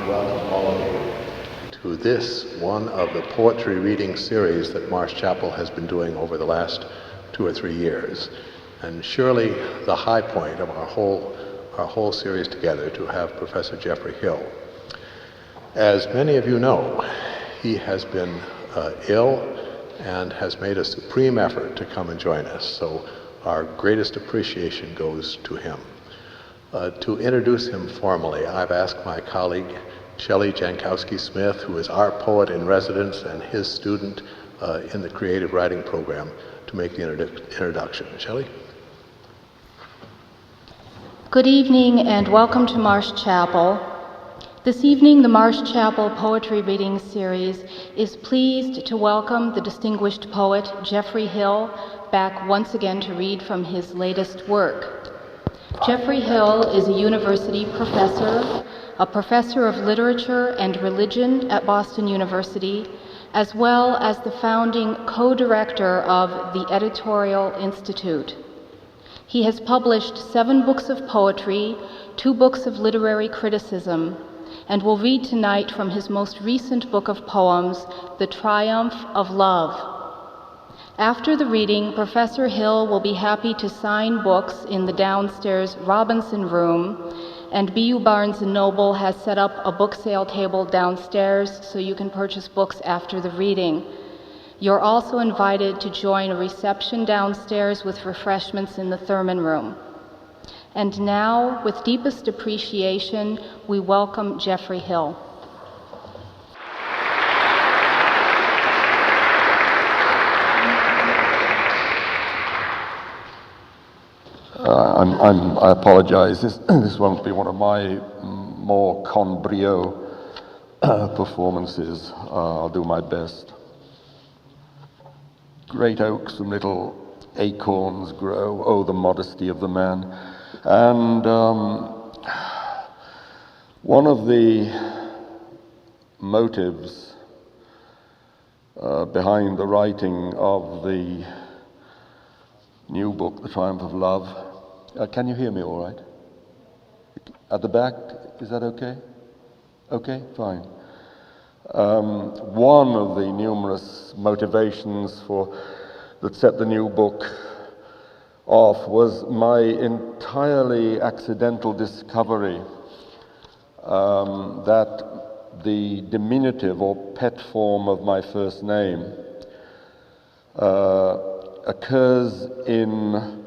welcome all of you to this one of the poetry reading series that Marsh Chapel has been doing over the last 2 or 3 years. And surely the high point of our whole series together to have Professor Jeffrey Hill. As many of you know, he has been ill and has made a supreme effort to come and join us. So our greatest appreciation goes to him. To introduce him formally, I've asked my colleague, Shelley Jankowski-Smith, who is our poet in residence and his student in the creative writing program, to make the introduction. Shelley? Good evening and welcome to Marsh Chapel. This evening, the Marsh Chapel Poetry Reading Series is pleased to welcome the distinguished poet Jeffrey Hill back once again to read from his latest work. Jeffrey Hill is a university professor, a professor of literature and religion at Boston University, as well as the founding co-director of the Editorial Institute. He has published 7 books of poetry, 2 books of literary criticism, and will read tonight from his most recent book of poems, The Triumph of Love. After the reading, Professor Hill will be happy to sign books in the downstairs Robinson Room, and BU Barnes & Noble has set up a book sale table downstairs so you can purchase books after the reading. You're also invited to join a reception downstairs with refreshments in the Thurman Room. And now, with deepest appreciation, we welcome Jeffrey Hill. I apologize. This won't be one of my more con brio performances. I'll do my best. Great oaks and little acorns grow. Oh, the modesty of the man. And one of the motives behind the writing of the new book, The Triumph of Love. Can you hear me all right? At the back, is that okay? Okay, fine. One of the numerous motivations that set the new book off was my entirely accidental discovery that the diminutive or pet form of my first name occurs in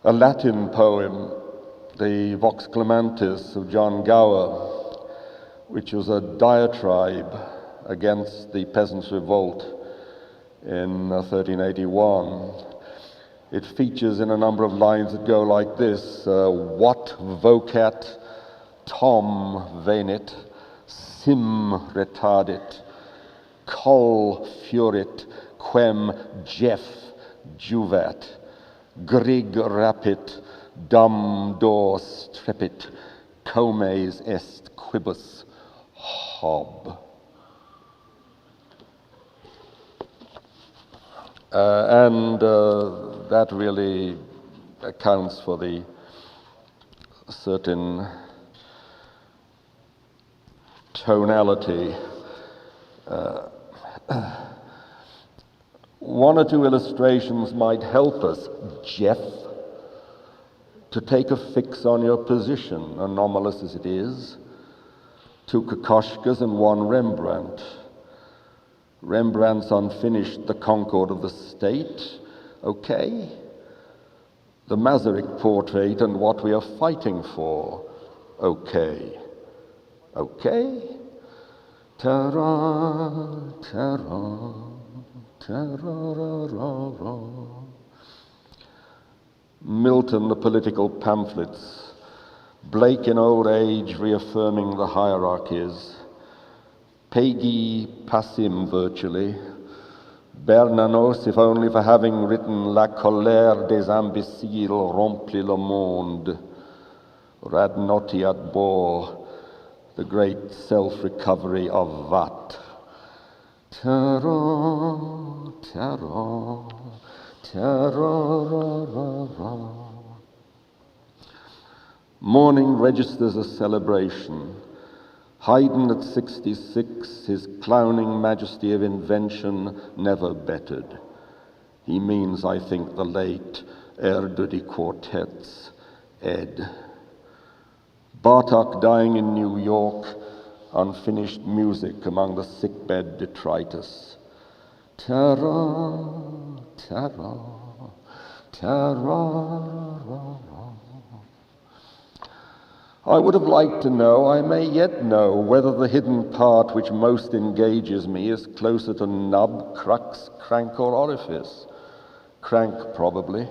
a Latin poem, the Vox Clementis of John Gower, which was a diatribe against the peasants' revolt in 1381. It features in a number of lines that go like this: what vocet Tom venit, sim retardit, col furit, quem Jeff juvat, grig rapit, dum dor strepit, comes est quibus hob. That really accounts for the certain tonality. One or 2 illustrations might help us, Jeff, to take a fix on your position, anomalous as it is. 2 Kokoschkas and 1 Rembrandt. Rembrandt's unfinished The Concord of the State, okay. The Masaryk portrait and What We Are Fighting For, okay. Okay? Ta-ra, ta-ra, ta-ra-ra-ra-ra. Milton, the political pamphlets. Blake in old age reaffirming the hierarchies. Peggy passim virtually. Bernanos, if only for having written La colère des imbéciles remplit le monde. Radnotiat bore, the great self-recovery of Watt. Ta-ra, ta-ra, ta-ra-ra-ra-ra. Mourning registers a celebration. Haydn at 66, his clowning majesty of invention never bettered. He means, I think, the late Erdődy quartets, Ed. Bartók dying in New York, unfinished music among the sickbed detritus. Ta-ra, ta-ra, ta-ra-ra-ra. I would have liked to know, I may yet know, whether the hidden part which most engages me is closer to nub, crux, crank, or orifice. Crank, probably.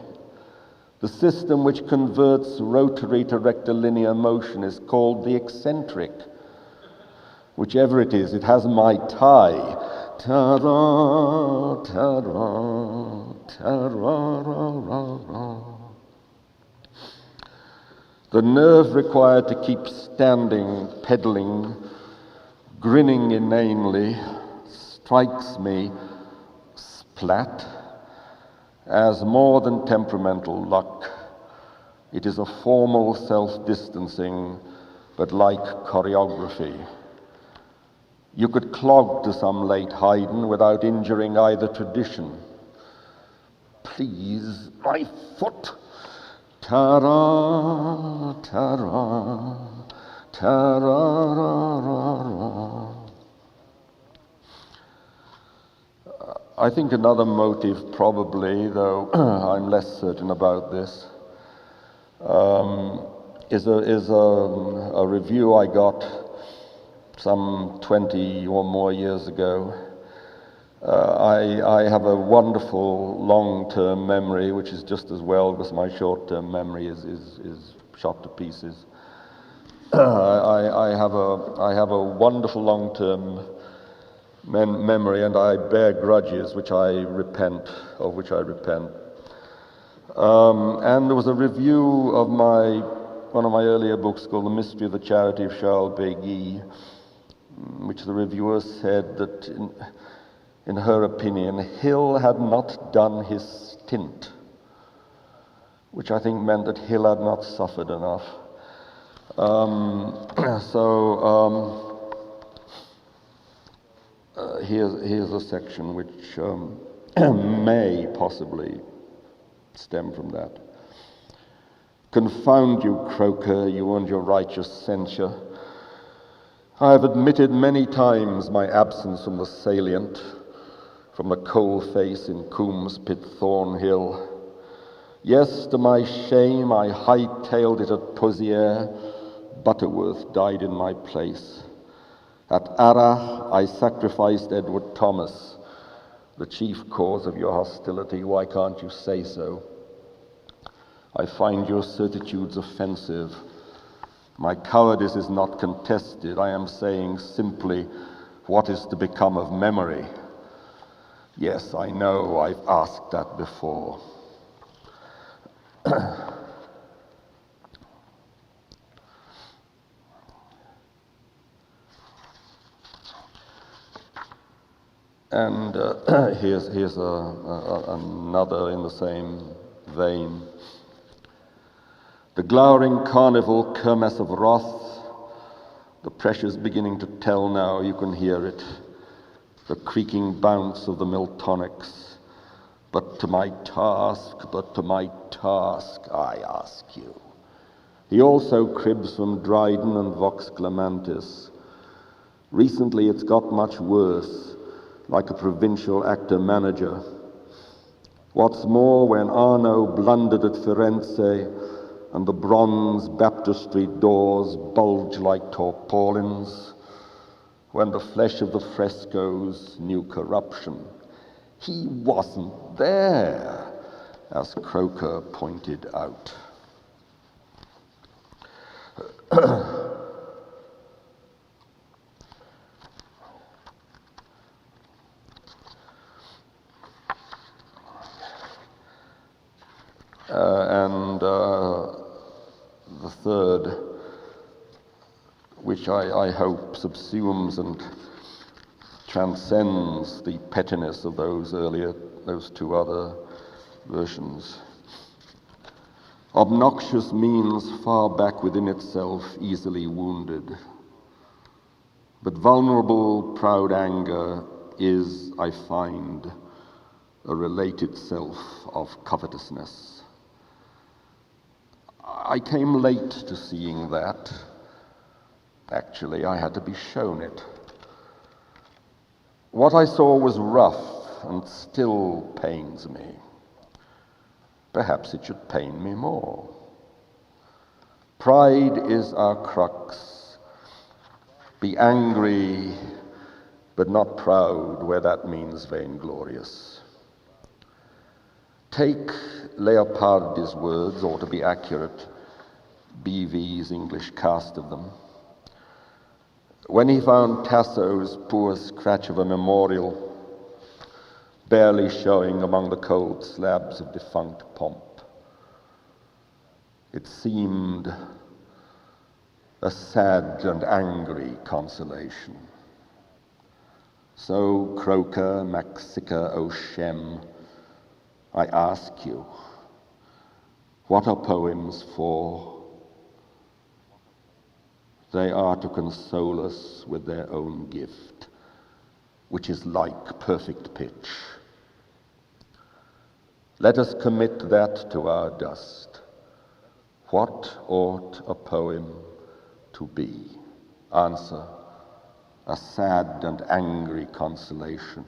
The system which converts rotary to rectilinear motion is called the eccentric. Whichever it is, it has my tie. Ta-ra, ta-ra, ta-ra-ra-ra-ra. The nerve required to keep standing, pedaling, grinning inanely, strikes me, splat, as more than temperamental luck. It is a formal self-distancing, but like choreography. You could clog to some late Haydn without injuring either tradition. Please, my foot! Ta-ra, ta-ra, ta-ra-ra-ra-ra. I think another motive probably, though I'm less certain about this, is a review I got some 20 or more years ago. I have a wonderful long-term memory, which is just as well because my short-term memory is shot to pieces. I have a wonderful long-term memory, and I bear grudges of which I repent. And there was a review of one of my earlier books called The Mystery of the Charity of Charles Péguy, which the reviewer said that in her opinion, Hill had not done his stint, which I think meant that Hill had not suffered enough. Here's a section which may possibly stem from that. Confound you, Croker, you and your righteous censure. I have admitted many times my absence from the salient, from the coal face in Coombs Pit Thornhill. Yes, to my shame, I hightailed it at Pozières. Butterworth died in my place. At Arras, I sacrificed Edward Thomas, the chief cause of your hostility. Why can't you say so? I find your certitudes offensive. My cowardice is not contested. I am saying simply what is to become of memory. Yes, I know, I've asked that before. And here's another in the same vein. The glowering carnival kermesse of wrath, the pressure's beginning to tell now, you can hear it. The creaking bounce of the Miltonics. But to my task, I ask you. He also cribs from Dryden and Vox Clementis. Recently it's got much worse, like a provincial actor-manager. What's more, when Arno blundered at Firenze and the bronze baptistry doors bulged like tarpaulins, when the flesh of the frescoes knew corruption, he wasn't there, as Croker pointed out. The third, which I hope subsumes and transcends the pettiness of those two other versions. Obnoxious means far back within itself, easily wounded. But vulnerable, proud anger is, I find, a related self of covetousness. I came late to seeing that. Actually, I had to be shown it. What I saw was rough and still pains me. Perhaps it should pain me more. Pride is our crux. Be angry, but not proud, where that means vainglorious. Take Leopardi's words, or to be accurate, BV's English cast of them. When he found Tasso's poor scratch of a memorial barely showing among the cold slabs of defunct pomp, it seemed a sad and angry consolation. So, Croker, Maxica, O Shem, I ask you, what are poems for? They are to console us with their own gift, which is like perfect pitch. Let us commit that to our dust. What ought a poem to be? Answer, a sad and angry consolation.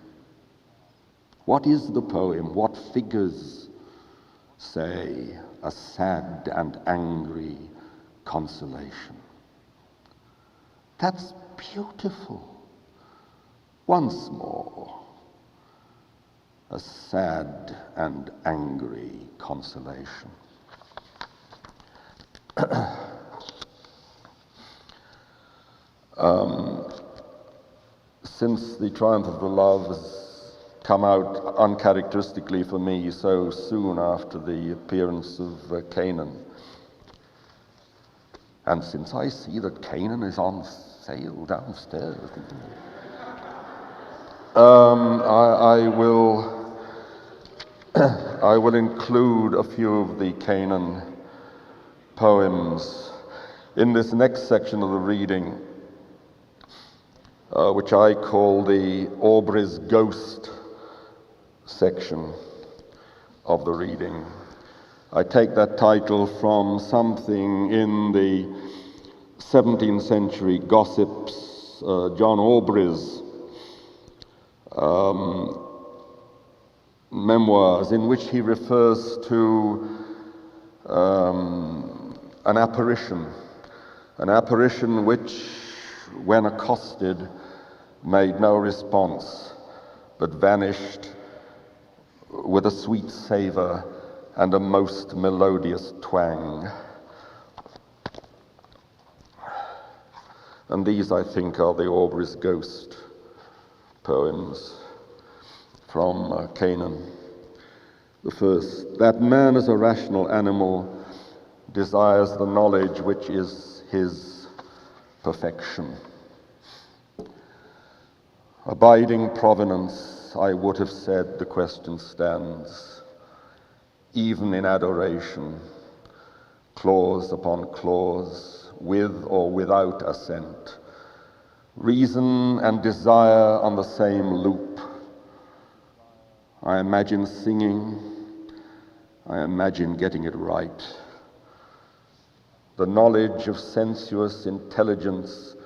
What is the poem? What figures say a sad and angry consolation? That's beautiful. Once more, a sad and angry consolation. Since The Triumph of the Love has come out uncharacteristically for me so soon after the appearance of Canaan, and since I see that Canaan is on sale downstairs, I will include a few of the Canaan poems in this next section of the reading, which I call the Aubry's Ghost section of the reading. I take that title from something in the 17th century gossips, John Aubry's memoirs, in which he refers to an apparition which, when accosted, made no response, but vanished with a sweet savor and a most melodious twang. And these, I think, are the Aubry's Ghost poems from Canaan. The first: that man as a rational animal desires the knowledge which is his perfection. Abiding provenance, I would have said, the question stands, even in adoration, clause upon clause, with or without assent, reason and desire on the same loop. I imagine singing, I imagine getting it right. The knowledge of sensuous intelligence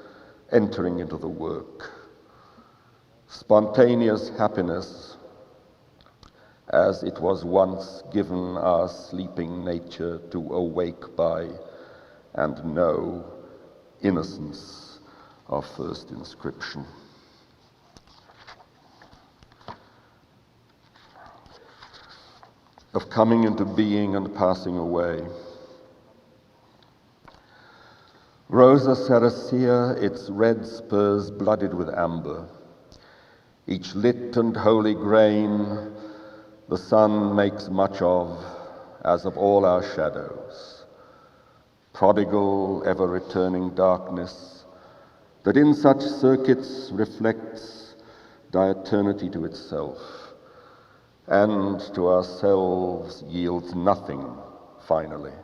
entering into the work. Spontaneous happiness, as it was once given our sleeping nature to awake by and know, innocence of first inscription. Of coming into being and passing away. Rosa Ceresea, its red spurs blooded with amber, each lit and holy grain the sun makes much of, as of all our shadows, prodigal, ever-returning darkness that in such circuits reflects dieternity to itself, and to ourselves yields nothing finally,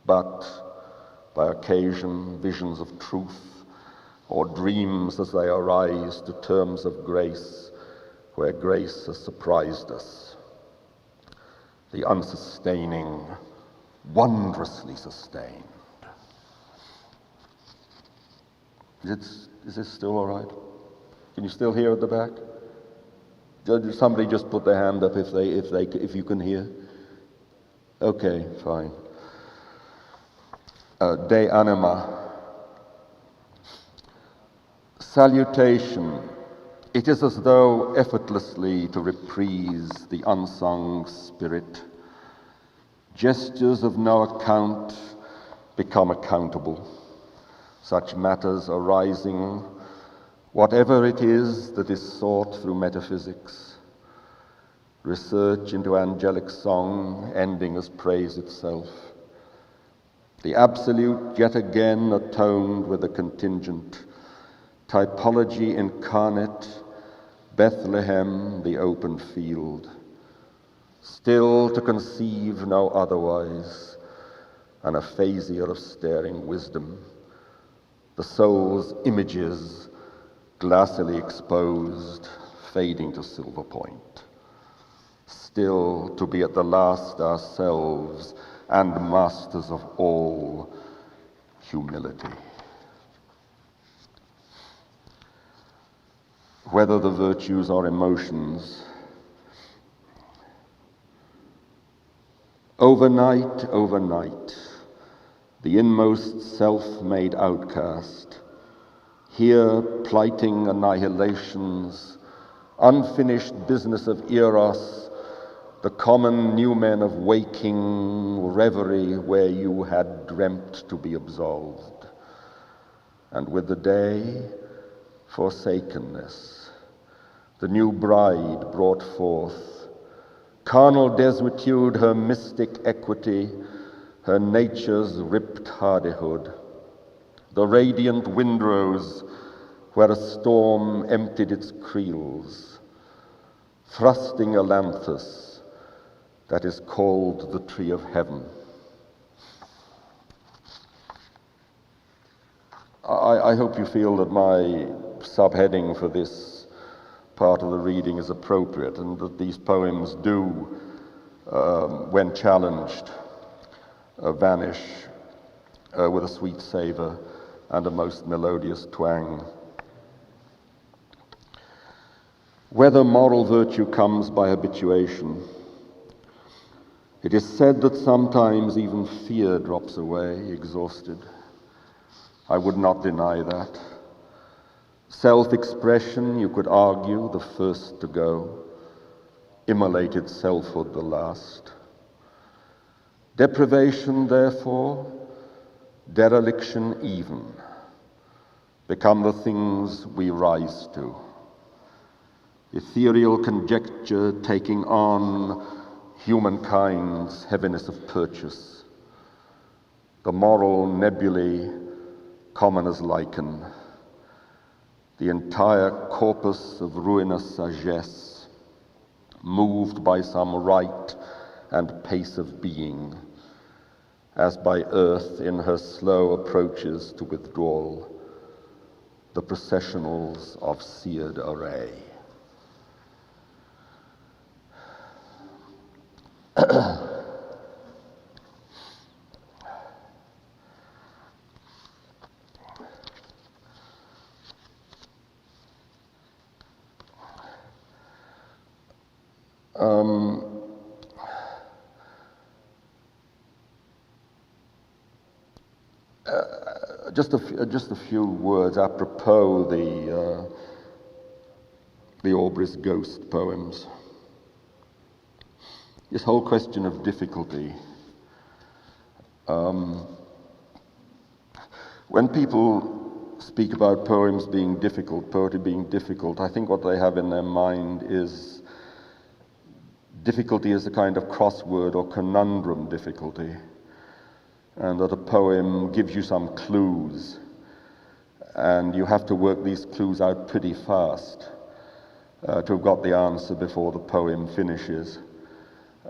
but by occasion visions of truth or dreams as they arise to terms of grace where grace has surprised us. The unsustaining, wondrously sustained. Is this still all right? Can you still hear at the back? Somebody just put their hand up if you can hear. Okay, fine. De anima. Salutation. It is as though effortlessly to reprise the unsung spirit. Gestures of no account become accountable. Such matters arising, whatever it is that is sought through metaphysics. Research into angelic song ending as praise itself. The absolute yet again atoned with the contingent. Typology incarnate, Bethlehem, the open field. Still to conceive no otherwise, an aphasia of staring wisdom. The soul's images, glassily exposed, fading to silver point. Still to be at the last ourselves and masters of all humility. Whether the virtues or emotions, overnight, the inmost self-made outcast, here plighting annihilations, unfinished business of eros, the common new men of waking reverie where you had dreamt to be absolved, and with the day, forsakenness. The new bride brought forth, carnal desuetude, her mystic equity, her nature's ripped hardihood, the radiant windrows where a storm emptied its creels, thrusting ailanthus that is called the tree of heaven. I hope you feel that my subheading for this part of the reading is appropriate, and that these poems do, when challenged, vanish with a sweet savor and a most melodious twang. Whether moral virtue comes by habituation, it is said that sometimes even fear drops away, exhausted. I would not deny that. Self-expression, you could argue, the first to go, immolated selfhood the last. Deprivation, therefore, dereliction even, become the things we rise to. Ethereal conjecture taking on humankind's heaviness of purchase. The moral nebulae common as lichen. The entire corpus of ruinous sagesse, moved by some rite and pace of being, as by earth in her slow approaches to withdrawal, the processionals of seared array. Just a few words apropos the Aubry's ghost poems. This whole question of difficulty. When people speak about poems being difficult, poetry being difficult, I think what they have in their mind is difficulty as a kind of crossword or conundrum difficulty, and that a poem gives you some clues, and you have to work these clues out pretty fast to have got the answer before the poem finishes.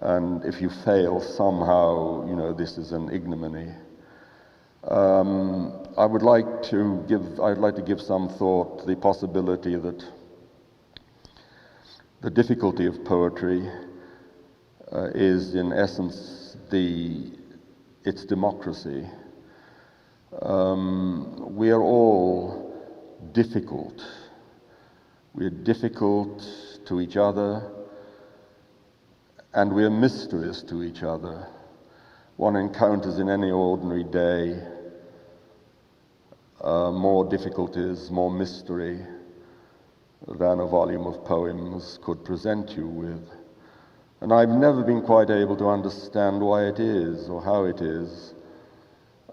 And if you fail somehow, this is an ignominy. I'd like to give some thought to the possibility that the difficulty of poetry is, in essence, its democracy. We are all difficult. We are difficult to each other, and we are mysterious to each other. One encounters in any ordinary day more difficulties, more mystery than a volume of poems could present you with. And I've never been quite able to understand why it is, or how it is,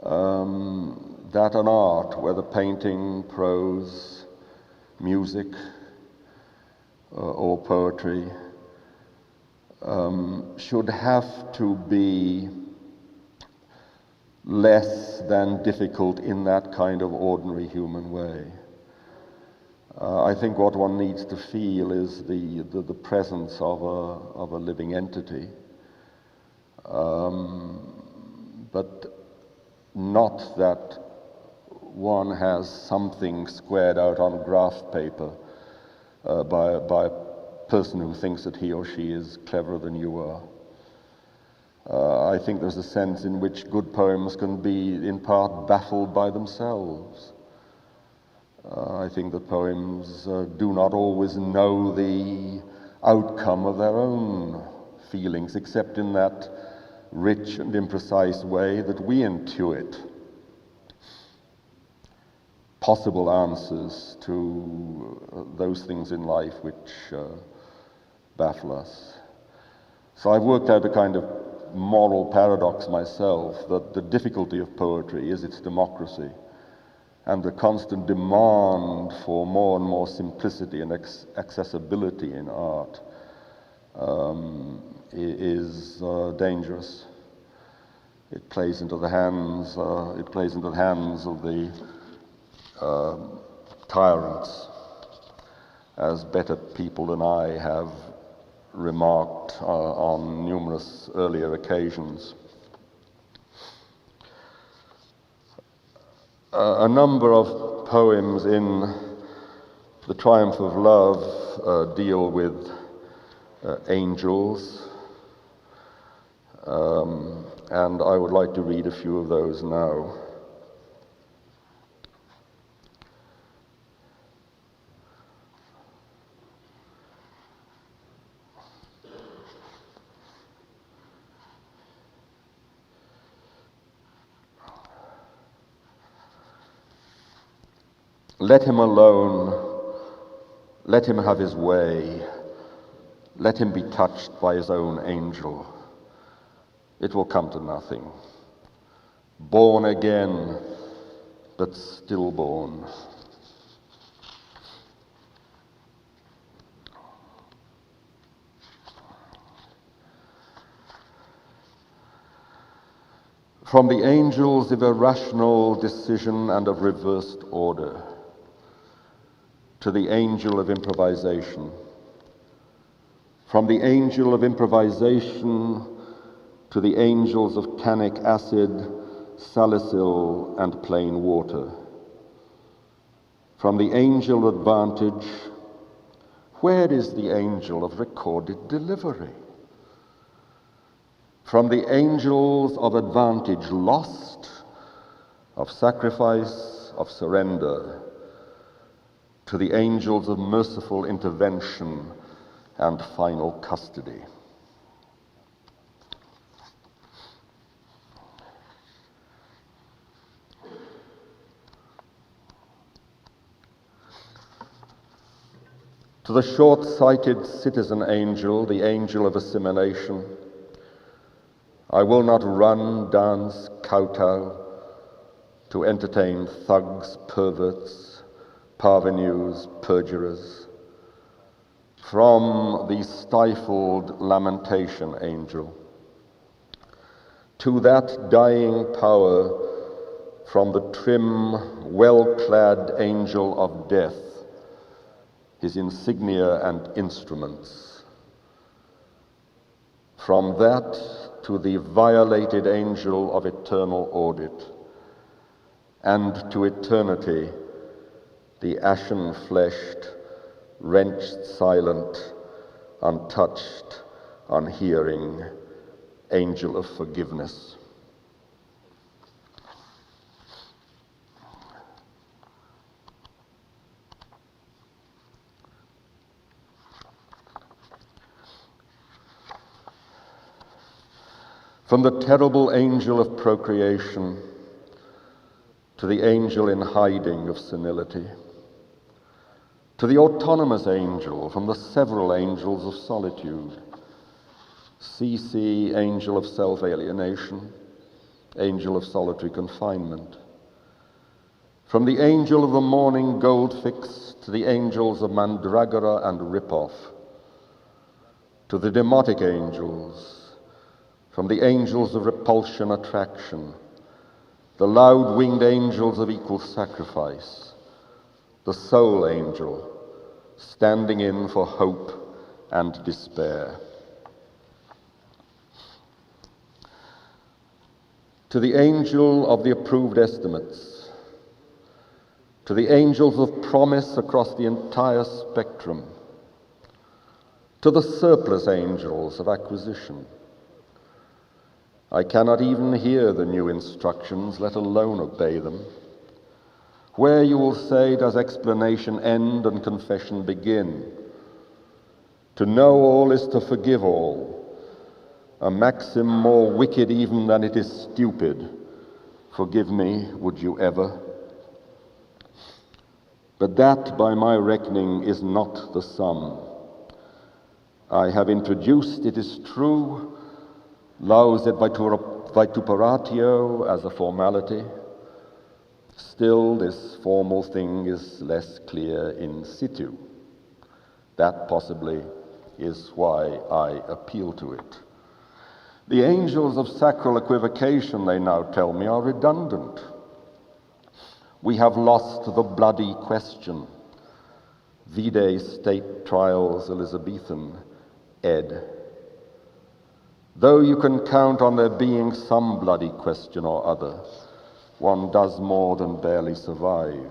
that an art, whether painting, prose, music, or poetry, should have to be less than difficult in that kind of ordinary human way. I think what one needs to feel is the presence of a living entity, but not that one has something squared out on graph paper by a person who thinks that he or she is cleverer than you are. I think there's a sense in which good poems can be, in part, baffled by themselves. I think that poems do not always know the outcome of their own feelings, except in that rich and imprecise way that we intuit possible answers to those things in life which baffle us. So I've worked out a kind of moral paradox myself, that the difficulty of poetry is its democracy, and the constant demand for more and more simplicity and accessibility in art is dangerous. It plays into the hands. It plays into the hands of the tyrants, as better people than I have remarked on numerous earlier occasions. A number of poems in The Triumph of Love deal with angels, and I would like to read a few of those now. Let him alone, let him have his way, let him be touched by his own angel. It will come to nothing. Born again, but stillborn. From the angels of irrational decision and of reversed order, to the angel of improvisation. From the angel of improvisation to the angels of tannic acid, salicil, and plain water. From the angel of advantage, where is the angel of recorded delivery? From the angels of advantage lost, of sacrifice, of surrender, to the angels of merciful intervention and final custody. To the short-sighted citizen angel, the angel of assimilation, I will not run, dance, kowtow to entertain thugs, perverts, parvenus, perjurers. From the stifled lamentation angel to that dying power, from the trim, well-clad angel of death, his insignia and instruments. From that to the violated angel of eternal audit, and to eternity, the ashen-fleshed, wrenched, silent, untouched, unhearing, angel of forgiveness. From the terrible angel of procreation to the angel in hiding of senility, to the autonomous angel from the several angels of solitude, CC, angel of self-alienation, angel of solitary confinement, from the angel of the morning goldfix to the angels of mandragora and ripoff, to the demotic angels, from the angels of repulsion, attraction, the loud-winged angels of equal sacrifice, the soul angel, standing in for hope and despair. To the angel of the approved estimates, to the angels of promise across the entire spectrum, to the surplus angels of acquisition. I cannot even hear the new instructions, let alone obey them. Where, you will say, does explanation end and confession begin? To know all is to forgive all, a maxim more wicked even than it is stupid. Forgive me, would you ever? But that, by my reckoning, is not the sum. I have introduced, it is true, laus et vituperatio as a formality. Still, this formal thing is less clear in situ. That possibly is why I appeal to it. The angels of sacral equivocation, they now tell me, are redundant. We have lost the bloody question. Vide State Trials Elizabethan, ed. Though you can count on there being some bloody question or other, one does more than barely survive.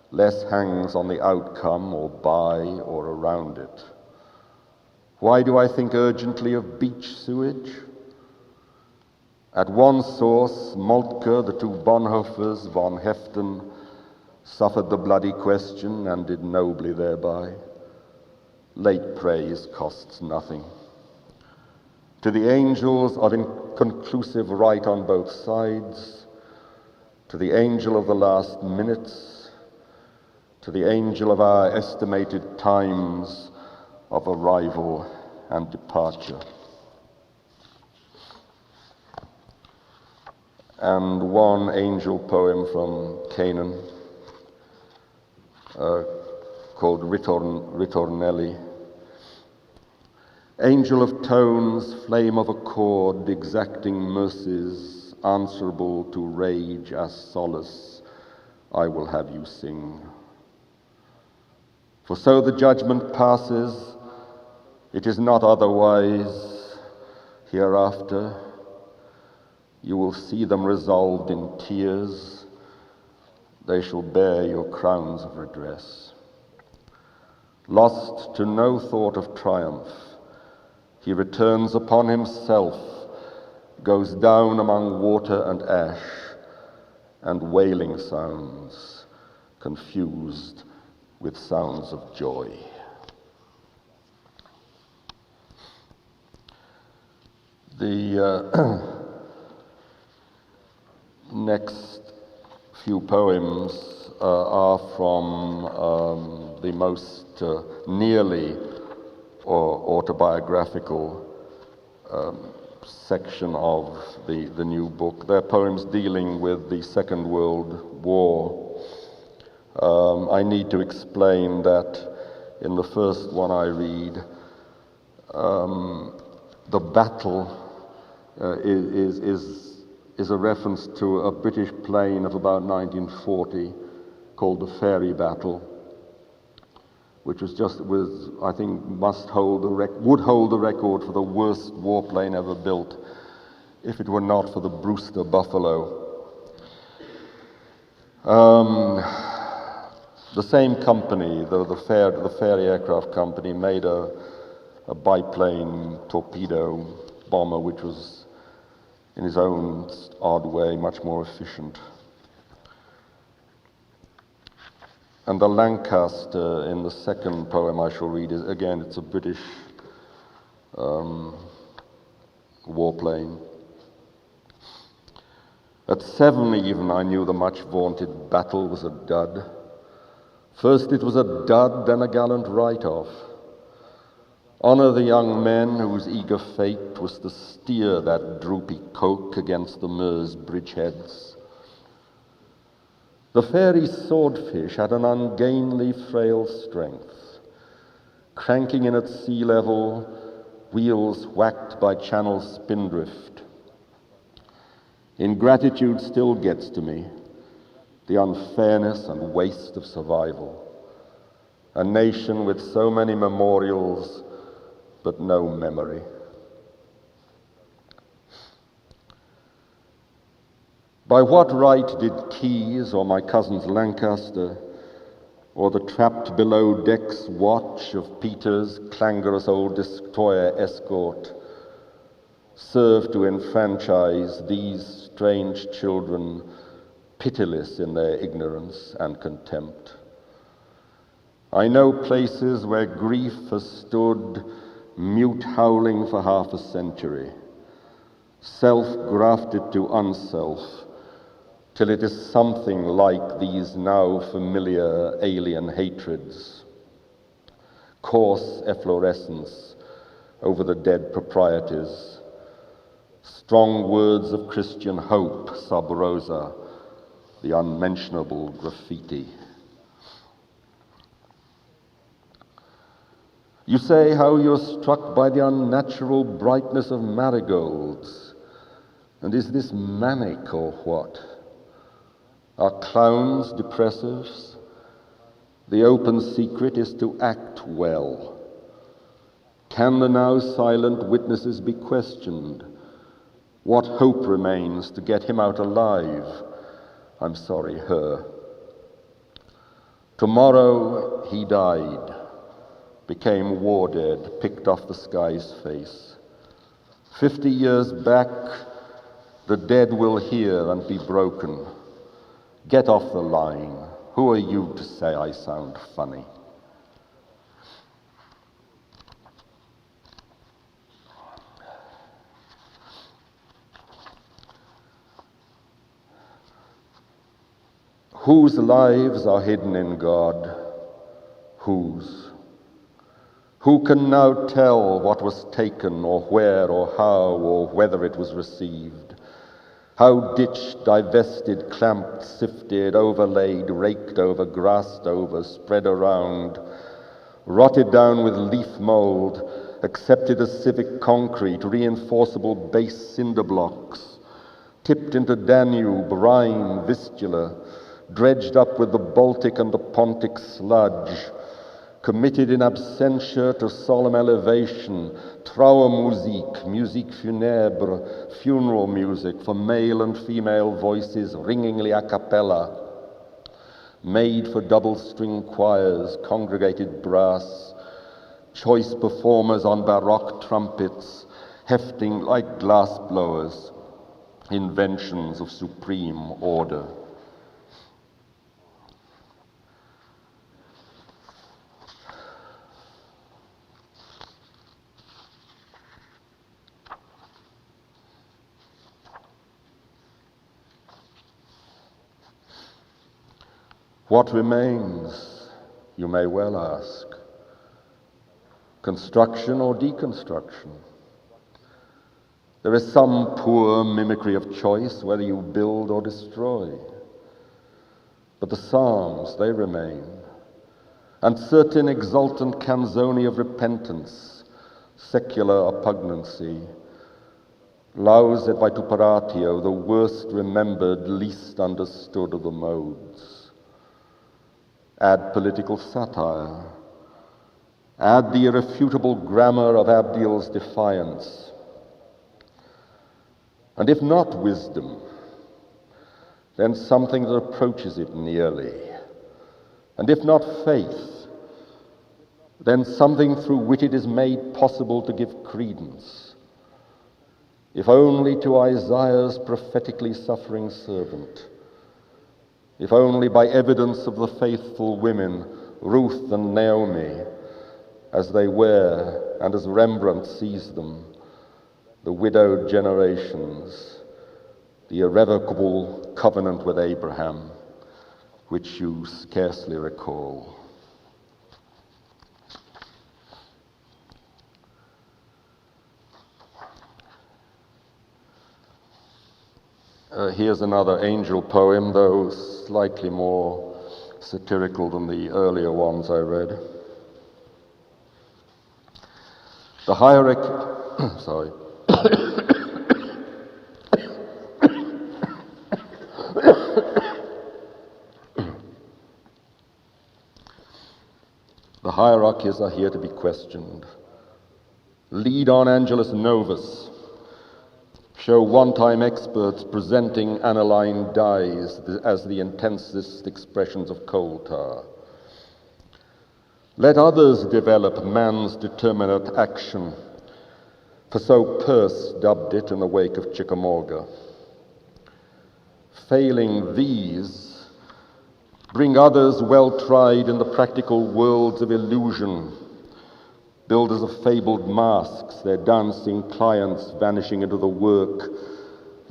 Less hangs on the outcome or by or around it. Why do I think urgently of beach sewage? At one source, Moltke, the two Bonhoeffers, von Heften, suffered the bloody question and did nobly thereby. Late praise costs nothing. To the angels of inconclusive right on both sides, to the angel of the last minutes, to the angel of our estimated times of arrival and departure. And one angel poem from Canaan called Ritornelli. Angel of tones, flame of accord, exacting mercies, answerable to rage as solace, I will have you sing. For so the judgment passes, it is not otherwise hereafter. You will see them resolved in tears. They shall bear your crowns of redress. Lost to no thought of triumph, he returns upon himself, goes down among water and ash, and wailing sounds, confused with sounds of joy. The next few poems are from the most nearly autobiographical section of the new book. They're poems dealing with the Second World War. I need to explain that in the first one I read, the battle is a reference to a British plane of about 1940 called the Ferry Battle, which I think would hold the record for the worst warplane ever built, if it were not for the Brewster Buffalo. The same company, the Fairey Aircraft Company, made a biplane torpedo bomber, which was, in his own odd way, much more efficient. And the Lancaster, in the second poem I shall read, is again, it's a British warplane. At 7 even, I knew the much vaunted battle was a dud. First it was a dud, then a gallant write-off. Honour the young men whose eager fate was to steer that droopy coke against the Meuse bridgeheads. The Fairey swordfish had an ungainly frail strength, cranking in at sea level, wheels whacked by channel spindrift. Ingratitude still gets to me, the unfairness and waste of survival. A nation with so many memorials, but no memory. By what right did Keyes or my cousin's Lancaster or the trapped below decks watch of Peter's clangorous old destroyer escort serve to enfranchise these strange children, pitiless in their ignorance and contempt? I know places where grief has stood mute howling for half a century, self grafted to unself, till it is something like these now familiar alien hatreds. Coarse efflorescence over the dead proprieties, strong words of Christian hope sub rosa, the unmentionable graffiti. You say how you're struck by the unnatural brightness of marigolds. And is this manic or what? Are clowns depressives? The open secret is to act well. Can the now silent witnesses be questioned? What hope remains to get him out alive? I'm sorry, her. Tomorrow he died, became war dead, picked off the sky's face. 50 years back, the dead will hear and be broken. Get off the line. Who are you to say I sound funny? Whose lives are hidden in God? Whose? Who can now tell what was taken, or where, or how, or whether it was received? How ditched, divested, clamped, sifted, overlaid, raked over, grassed over, spread around, rotted down with leaf mold, accepted as civic concrete, reinforceable base cinder blocks, tipped into Danube, Rhine, Vistula, dredged up with the Baltic and the Pontic sludge, committed in absentia to solemn elevation, Trauermusik, musique funèbre, funeral music for male and female voices ringingly a cappella, made for double-string choirs, congregated brass, choice performers on baroque trumpets, hefting like glass blowers, inventions of supreme order. What remains, you may well ask? Construction or deconstruction? There is some poor mimicry of choice, whether you build or destroy. But the Psalms, they remain, and certain exultant canzoni of repentance, secular oppugnancy, laus et vituperatio, the worst remembered, least understood of the modes. Add political satire. Add the irrefutable grammar of Abdiel's defiance. And if not wisdom, then something that approaches it nearly. And if not faith, then something through which it is made possible to give credence, if only to Isaiah's prophetically suffering servant, if only by evidence of the faithful women, Ruth and Naomi, as they were, and as Rembrandt sees them, the widowed generations, the irrevocable covenant with Abraham, which you scarcely recall. Here's another angel poem, though slightly more satirical than the earlier ones I read. The hierarchy, sorry. The hierarchies are here to be questioned. Lead on Angelus Novus. Show one-time experts presenting aniline dyes as the intensest expressions of coal tar. Let others develop man's determinate action, for so Peirce dubbed it in the wake of Chickamauga. Failing these, bring others well-tried in the practical worlds of illusion, builders of fabled masks, their dancing clients vanishing into the work,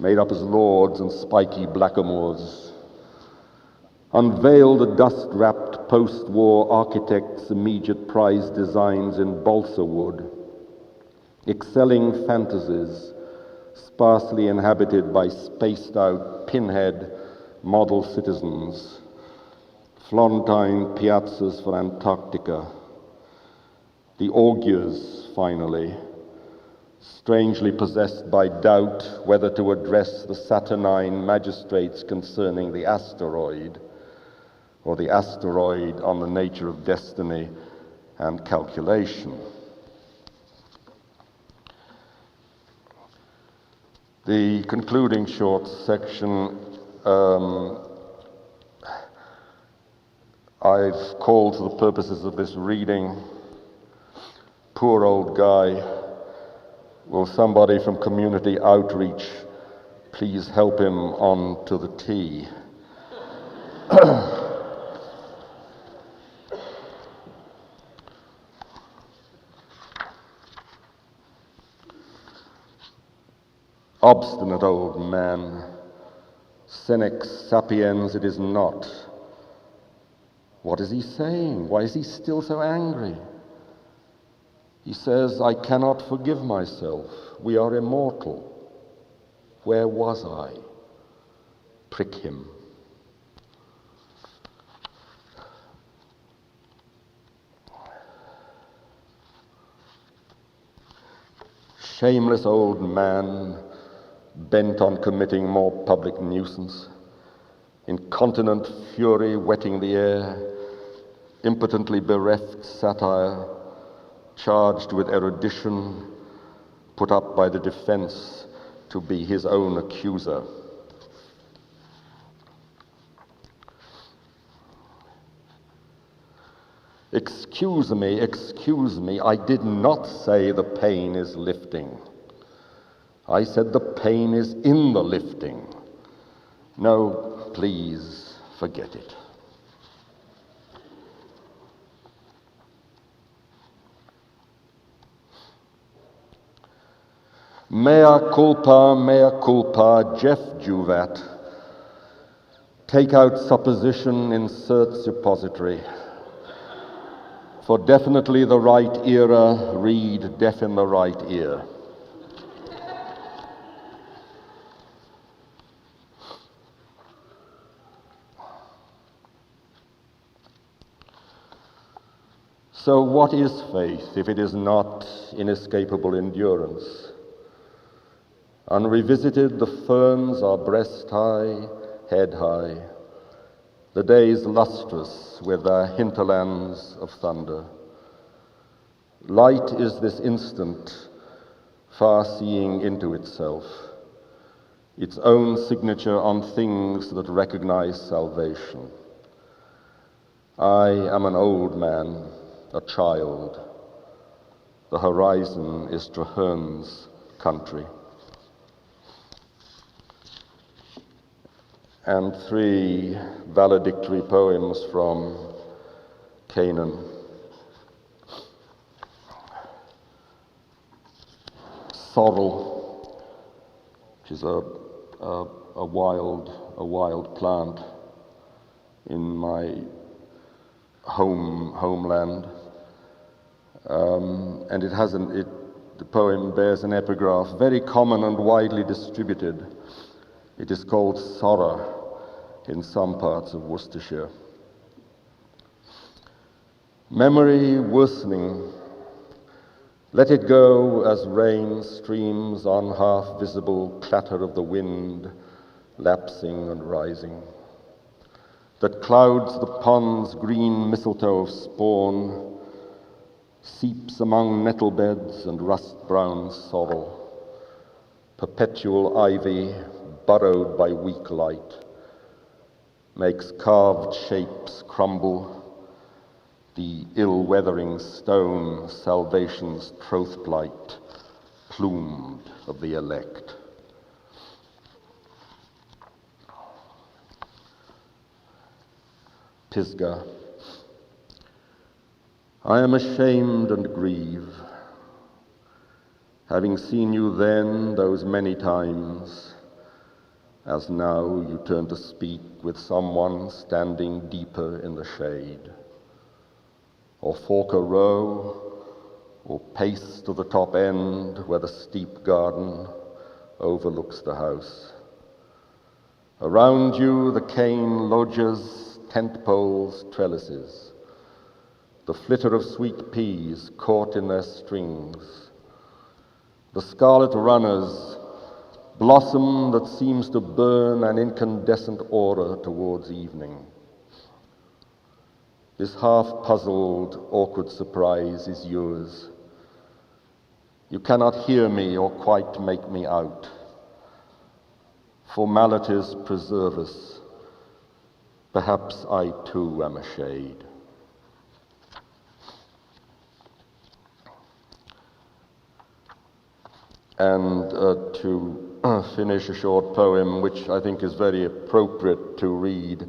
made up as lords and spiky blackamoors. Unveil the dust-wrapped post-war architects' immediate prize designs in balsa wood, excelling fantasies, sparsely inhabited by spaced-out pinhead model citizens, Florentine piazzas for Antarctica, the augurs, finally, strangely possessed by doubt whether to address the saturnine magistrates concerning the asteroid, or the asteroid on the nature of destiny and calculation. The concluding short section I've called for the purposes of this reading, Poor Old Guy. Will somebody from community outreach please help him on to the tee? Obstinate old man, Senex sapiens it is not. What is he saying? Why is he still so angry? He says, I cannot forgive myself. We are immortal. Where was I? Prick him. Shameless old man, bent on committing more public nuisance, incontinent fury wetting the air, impotently bereft satire, charged with erudition, put up by the defense to be his own accuser. Excuse me, I did not say the pain is lifting. I said the pain is in the lifting. No, please forget it. Mea culpa, Jeff Juvat. Take out supposition, insert suppository. For definitely the right era, read deaf in the right ear. So what is faith if it is not inescapable endurance? Unrevisited, the ferns are breast high, head high. The days lustrous with their hinterlands of thunder. Light is this instant, far-seeing into itself. its own signature on things that recognize salvation. I am an old man, a child. The horizon is Traherne's country. And 3 valedictory poems from Canaan. Sorrel, which is a wild plant in my homeland, and the poem bears an epigraph very common and widely distributed. It is called Sorrow in some parts of Worcestershire. Memory worsening, let it go as rain streams on half-visible clatter of the wind, lapsing and rising, that clouds the pond's green mistletoe of spawn, seeps among nettle beds and rust-brown sorrel, perpetual ivy burrowed by weak light, makes carved shapes crumble, the ill-weathering stone, salvation's troth-plight, plumed of the elect. Pisgah. I am ashamed and grieve, having seen you then those many times, as now you turn to speak with someone standing deeper in the shade, or fork a row, or pace to the top end where the steep garden overlooks the house. Around you the cane lodges, tent poles, trellises, the flitter of sweet peas caught in their strings, the scarlet runners, blossom that seems to burn an incandescent aura towards evening. This half-puzzled, awkward surprise is yours. You cannot hear me or quite make me out. Formalities preserve us. Perhaps I too am a shade. And to finish, a short poem which I think is very appropriate to read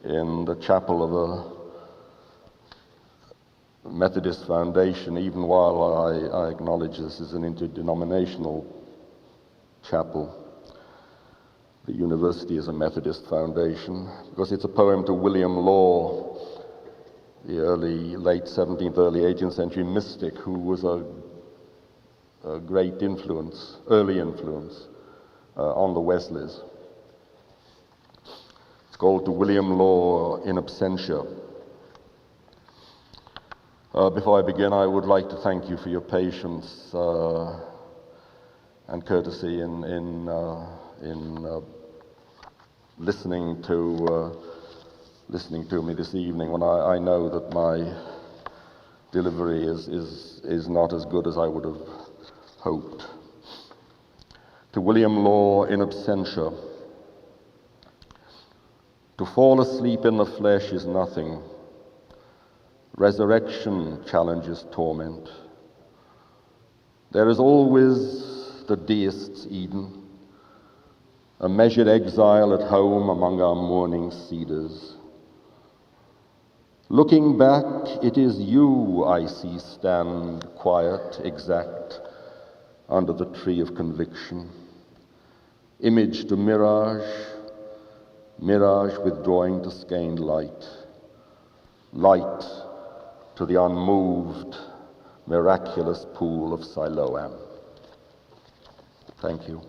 in the chapel of a Methodist foundation, even while I acknowledge this is an interdenominational chapel. The university is a Methodist foundation, because it's a poem to William Law, the late 17th, early 18th century mystic who was a great influence, early influence on the Wesleys. It's called To William Law in Absentia. Before I begin, I would like to thank you for your patience and courtesy in listening to me this evening, when I know that my delivery is not as good as I would have hoped. To William Law in Absentia. To fall asleep in the flesh is nothing. Resurrection challenges torment. There is always the deist's Eden, a measured exile at home among our mourning cedars. Looking back, it is you I see stand quiet, exact, under the tree of conviction. Image to mirage, mirage withdrawing to skein light, light to the unmoved, miraculous pool of Siloam. Thank you.